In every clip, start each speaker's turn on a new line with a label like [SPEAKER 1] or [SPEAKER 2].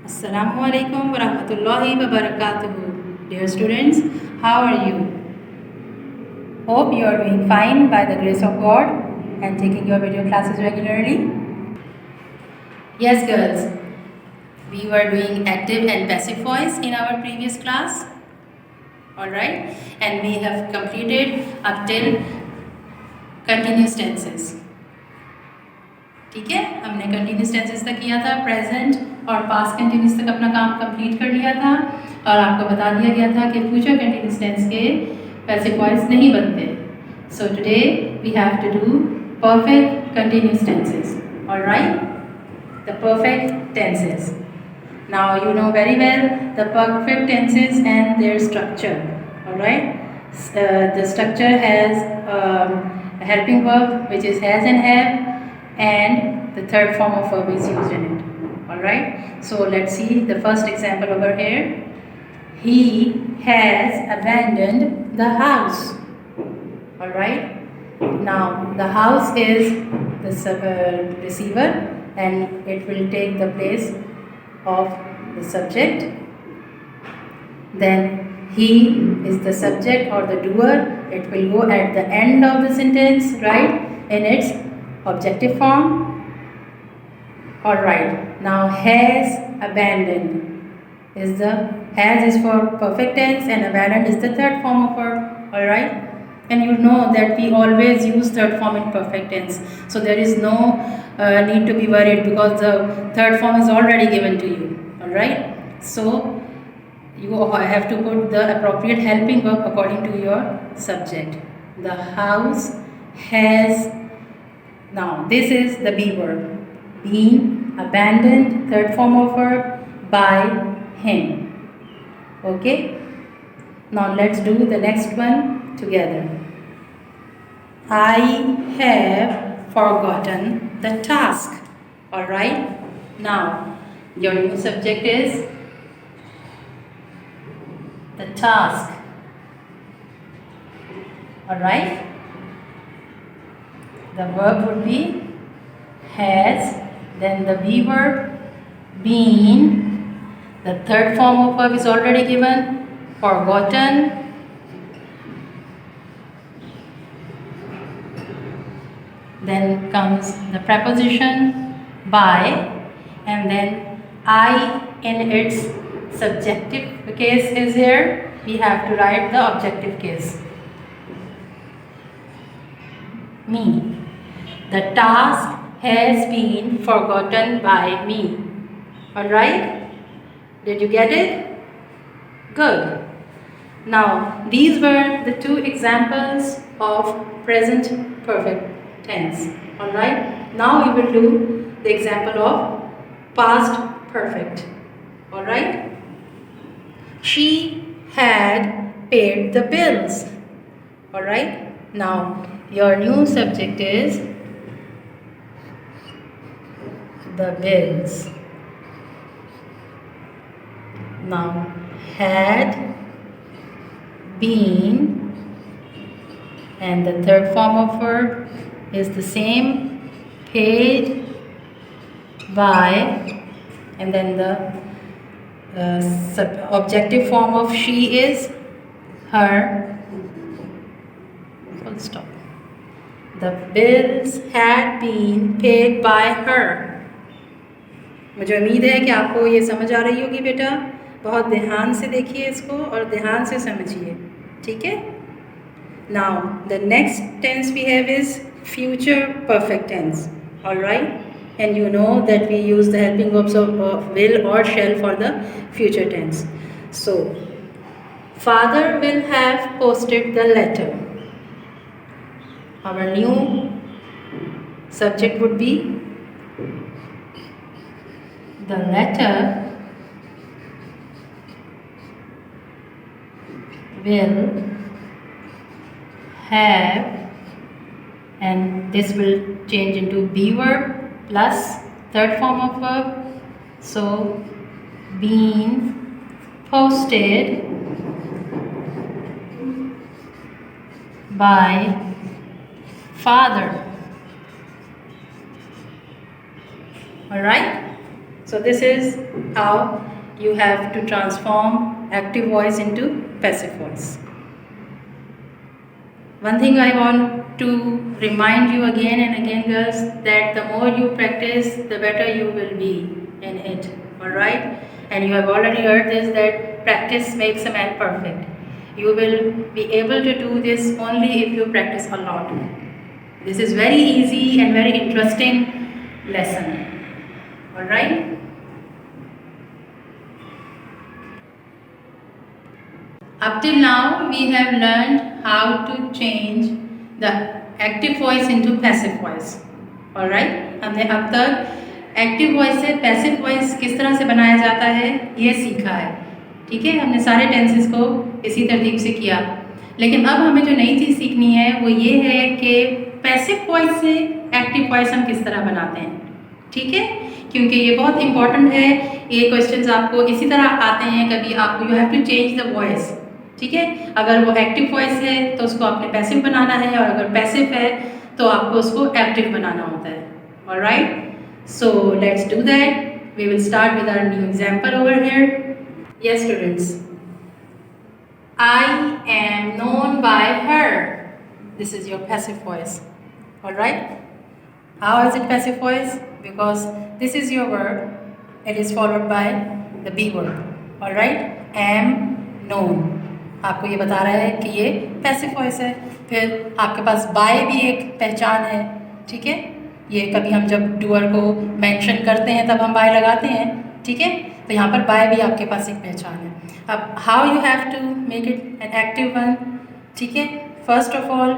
[SPEAKER 1] Assalamu alaikum wa rahmatullahi wa barakatuhu. Dear students, how are you? Hope you are doing fine by the grace of God and taking your video classes regularly. Yes, girls, we were doing active and passive voice in our previous class. Alright, and we have completed up till continuous tenses. ठीक है, हमने continuous tenses तक किया था, present और past continuous तक अपना काम कंप्लीट कर लिया था और आपको बता दिया गया था कि फ्यूचर कंटिन्यूस टेंस के पैसिव वॉइस नहीं बनते. So today we have to do perfect continuous tenses. Alright, the perfect tenses. Now you know very well the perfect tenses and their structure. Alright, the structure has a helping verb which is has and have, and the third form of verb is used in it. Alright, so let's see the first example over here. He has abandoned the house. Alright, now the house is the receiver and it will take the place of the subject. Then he is the subject or the doer. It will go at the end of the sentence, right, in its objective form. Alright, now has abandoned is the has is for perfect tense and abandoned is the third form of verb. Alright, and you know that we always use third form in perfect tense, so there is no need to be worried because the third form is already given to you. Alright, so you have to put the appropriate helping verb according to your subject. The house has, now this is the be verb, been abandoned, third form of verb, by him. Okay, now let's do the next one together. I have forgotten the task. Alright, now your new subject is the task. Alright, the verb would be has, then the be verb, been, the third form of verb is already given, forgotten, then comes the preposition by, and then I in its subjective case is here. We have to write the objective case. Me. The task has been forgotten by me. Alright? Did you get it? Good. Now, these were the two examples of present perfect tense. Alright? Now we will do the example of past perfect. Alright? She had paid the bills. Alright? Now, your new subject is the bills. Now, had, been, and the third form of verb is the same, paid, by, and then the objective form of she is her, full stop. The bills had been paid by her. मुझे उम्मीद है कि आपको ये समझ आ रही होगी बेटा. बहुत ध्यान से देखिए इसको और ध्यान से समझिए. ठीक है. Now the next tense we have is future perfect tense. Alright, and you know that we use the helping verbs of will or shall for the future tense. So father will have posted the letter. Our new subject would be the letter will have, and this will change into be verb plus third form of verb. So been posted by father. Alright, So this is how you have to transform active voice into passive voice. One thing I want to remind you again and again, girls, that the more you practice, the better you will be in it. Alright? And you have already heard this, that practice makes a man perfect. You will be able to do this only if you practice a lot. This is very easy and very interesting lesson. Alright? Up till now we have learned how to change the active voice into passive voice. Alright? हमने अब तक active voice से passive voice किस तरह से बनाया जाता है ये सीखा है. ठीक है, हमने सारे टेंसेस को इसी तरतीब से किया. लेकिन अब हमें जो नई चीज़ सीखनी है वो ये है कि पैसिव वॉइस से एक्टिव वॉइस हम किस तरह बनाते हैं. ठीक है, क्योंकि ये बहुत इंपॉर्टेंट है. ये क्वेश्चंस आपको इसी तरह आते हैं कभी आपको, you have to change the voice. ठीक है, अगर वो एक्टिव वॉइस है तो उसको आपने पैसिव बनाना है, और अगर पैसिव है तो आपको उसको एक्टिव बनाना होता है. Alright, so let's do that. We will start with our new example over here. Yes students, I am known by her. This is your passive voice. Alright, how is it passive voice? Because this is your verb, it is followed by the be verb. Alright, am known आपको ये बता रहा है कि ये passive voice है. फिर आपके पास बाय भी एक पहचान है. ठीक है, ये कभी हम जब डूअर को मेंशन करते हैं तब हम बाय लगाते हैं. ठीक है, तो यहाँ पर बाय भी आपके पास एक पहचान है. अब how you have to make it an active one. ठीक है, फर्स्ट ऑफ ऑल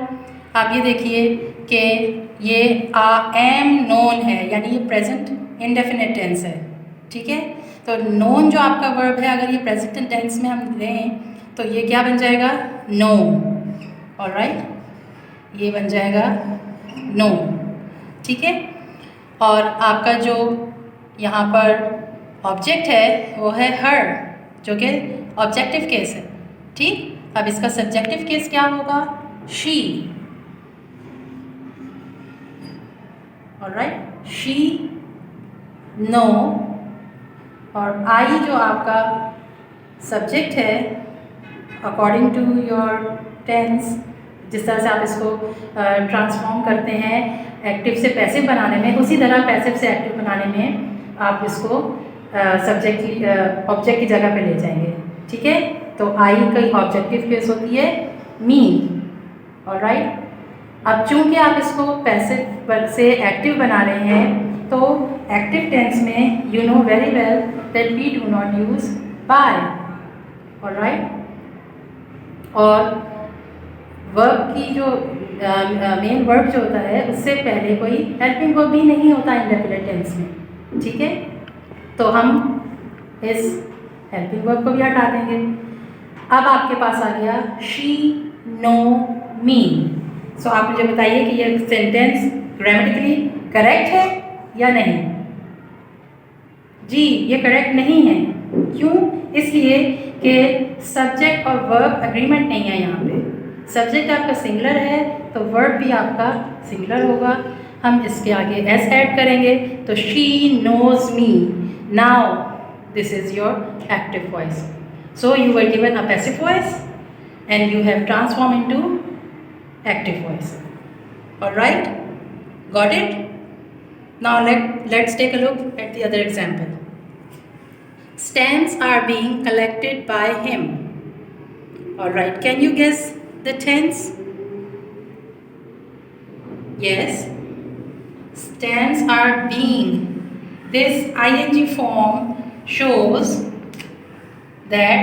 [SPEAKER 1] आप ये देखिए कि ये एम नोन है, यानी ये प्रेजेंट इंडेफिनिट टेंस है. ठीक है, तो नोन जो आपका वर्ब है, अगर ये प्रेजेंट टेंस में हम लें तो ये क्या बन जाएगा, नो. ऑलराइट, ये बन जाएगा नो. ठीक है, और आपका जो यहाँ पर ऑब्जेक्ट है वो है हर, जो कि ऑब्जेक्टिव केस है. ठीक, अब इसका सब्जेक्टिव केस क्या होगा, शी. ऑलराइट, शी, नो, और आई जो आपका सब्जेक्ट है अकॉर्डिंग टू योर टेंस, जिस तरह से आप इसको ट्रांसफॉर्म करते हैं एक्टिव से पैसिव बनाने में, उसी तरह पैसिव से एक्टिव बनाने में आप इसको ऑब्जेक्ट की जगह पे ले जाएंगे. ठीक है, तो आई का ऑब्जेक्टिव केस होती है मी. ऑलराइट, अब चूंकि आप इसको पैसिव से एक्टिव बना रहे हैं तो एक्टिव टेंस में you know very well that we do not use by. Alright, और वर्ब की जो मेन वर्ब जो होता है उससे पहले कोई हेल्पिंग वर्ब भी नहीं होता इंडेफिनिट टेंस में. ठीक है, तो हम इस हेल्पिंग वर्ब को भी हटा देंगे. अब आपके पास आ गया शी नो मी. सो आप मुझे बताइए कि यह सेंटेंस ग्रामेटिकली करेक्ट है या नहीं. जी, ये करेक्ट नहीं है. क्यों? इसलिए कि सब्जेक्ट और वर्ब एग्रीमेंट नहीं है. यहाँ पे सब्जेक्ट आपका सिंगुलर है तो वर्ब भी आपका सिंगुलर होगा. हम इसके आगे एस ऐड करेंगे तो she knows me. Now this is your active voice. So you were given a passive voice and you have transform into active voice. Alright, got it? Now let's take a look at the other example. Stamps are being collected by him. Alright, can you guess the tense? Yes, stamps are being. This ing form shows that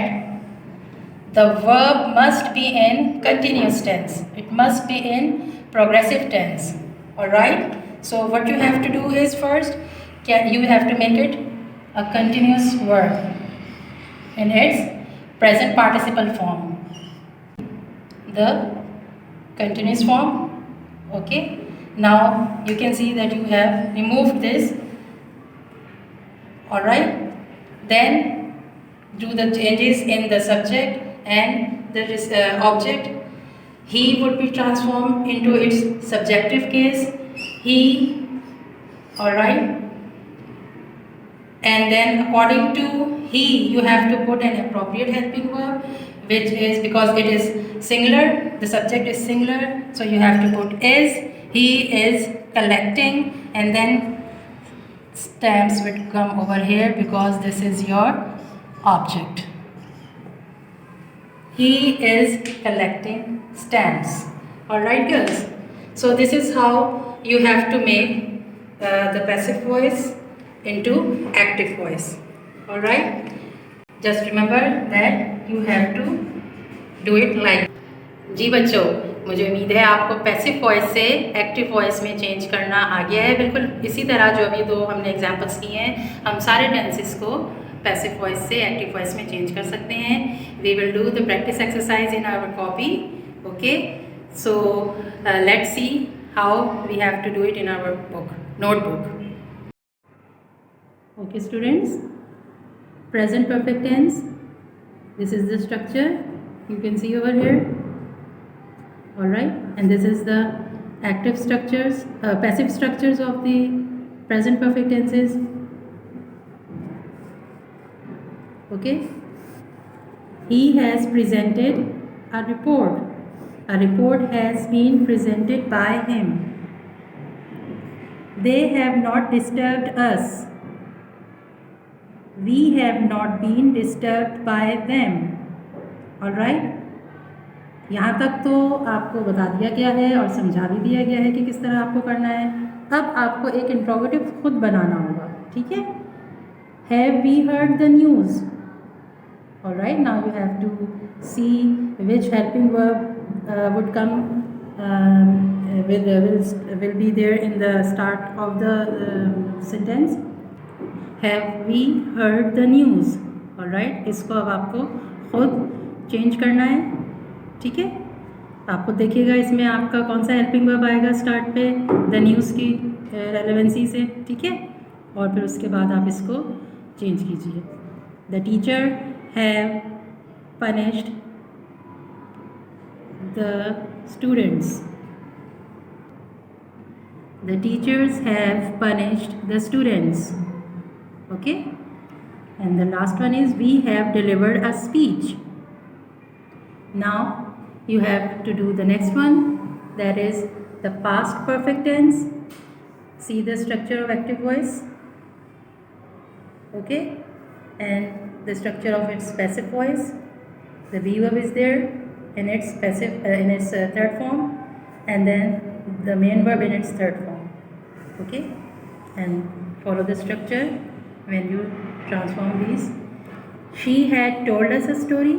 [SPEAKER 1] the verb must be in continuous tense. It must be in progressive tense. Alright, so what you have to do is first you have to make it a continuous verb in its present participle form. The continuous form. Okay, now you can see that you have removed this. Alright, then do the changes in the subject and the object. He would be transformed into its subjective case. He. Alright, And then according to he, you have to put an appropriate helping verb, which is, because it is singular, the subject is singular, so you have to put is. He is collecting, and then stamps would come over here because this is your object. He is collecting stamps. Alright girls, so this is how you have to make the passive voice into active voice. Alright, just remember that you have to do it like. जी बच्चों, मुझे उम्मीद है आपको passive voice से active voice में change करना आ गया है। बिल्कुल इसी तरह जो अभी दो हमने एग्जांपल्स किए हैं, हम सारे टेंसेस को पैसिव वॉइस से एक्टिव वॉइस में चेंज कर सकते हैं। We will do the practice exercise in our copy. Okay, so let's see how we have to do it in our book, notebook. Okay students, present perfect tense, this is the structure you can see over here. Alright, and this is the active structures, passive structures of the present perfect tenses. Okay, he has presented a report. A report has been presented by him. They have not disturbed us. We have not been disturbed by them. Alright, यहाँ तक तो आपको बता दिया गया है और समझा भी दिया गया है कि किस तरह आपको करना है। अब आपको एक इंट्रोगेटिव खुद बनाना होगा, ठीक है। Have we heard the news? Alright, now you have to see which helping verb would come will be there in the start of the sentence. Have we heard the news? Alright, इसको अब आपको खुद change करना है, ठीक है। आपको देखिएगा इसमें आपका कौन सा हेल्पिंग वर्ब आएगा स्टार्ट पे द न्यूज़ की रेलेवेंसी से, ठीक है। और फिर उसके बाद आप इसको चेंज कीजिए। The teacher have punished the students. The teachers have punished the students. Okay, and the last one is we have delivered a speech. Now you have to do the next one, that is the past perfect tense. See the structure of active voice. Okay, and the structure of its passive voice. The be verb is there in its passive third form, and then the main verb in its third form. Okay, and follow the structure when you transform these. She had told us a story.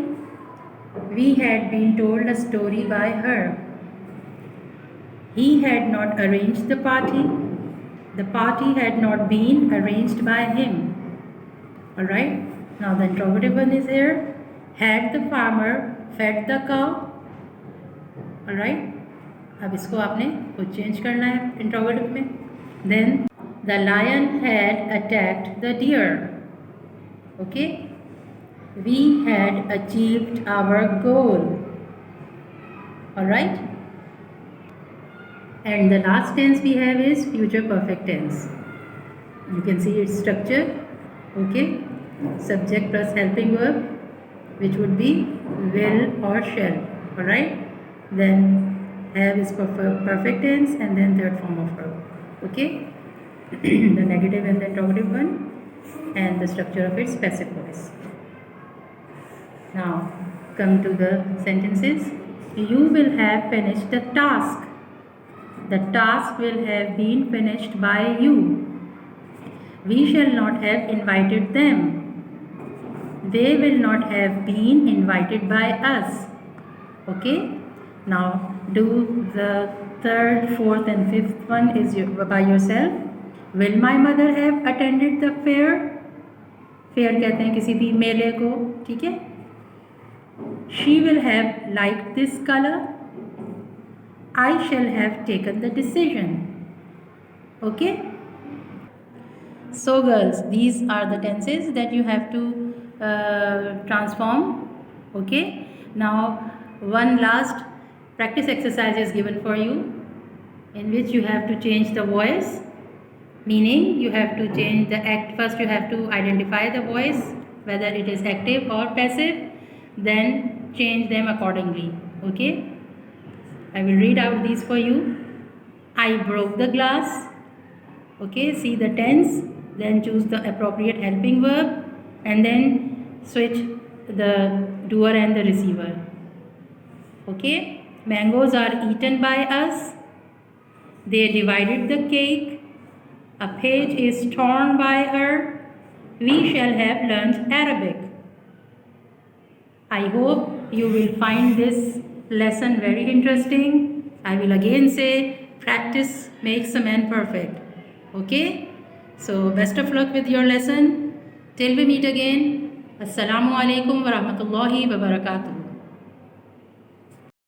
[SPEAKER 1] We had been told a story by her. He had not arranged the party. The party had not been arranged by him. Alright, now the interrogative one is here. Had the farmer fed the cow? Alright, अब इसको आपने कुछ change करना है interrogative में। Then the lion had attacked the deer. Okay, we had achieved our goal. Alright, and the last tense we have is future perfect tense. You can see its structure. Okay, subject plus helping verb, which would be will or shall. Alright, then have is perfect tense, and then third form of verb. Okay, the negative and the interrogative one, and the structure of its passive voice. Now come to the sentences. You will have finished the task. The task will have been finished by you. We shall not have invited them. They will not have been invited by us. Okay, now do the third, fourth and fifth one is by yourself. Will my mother have attended the fair? Fair कहते हैं किसी भी मेले को, ठीक है। She will have liked this color. I shall have taken the decision. Okay. So girls, these are the tenses that you have to transform. Okay. Now one last practice exercise is given for you, in which you have to change the voice Meaning you have to change the act. First you have to identify the voice, whether it is active or passive, then change them accordingly. Okay? I will read out these for you. I broke the glass. Okay, see the tense, then choose the appropriate helping verb and then switch the doer and the receiver. Okay, mangoes are eaten by us. They divided the cake. A page is torn by her. We shall have learned Arabic. I hope you will find this lesson very interesting. I will again say practice makes a man perfect. Okay? So best of luck with your lesson. Till we meet again. Assalamu alaikum wa rahmatullahi wa barakatuh.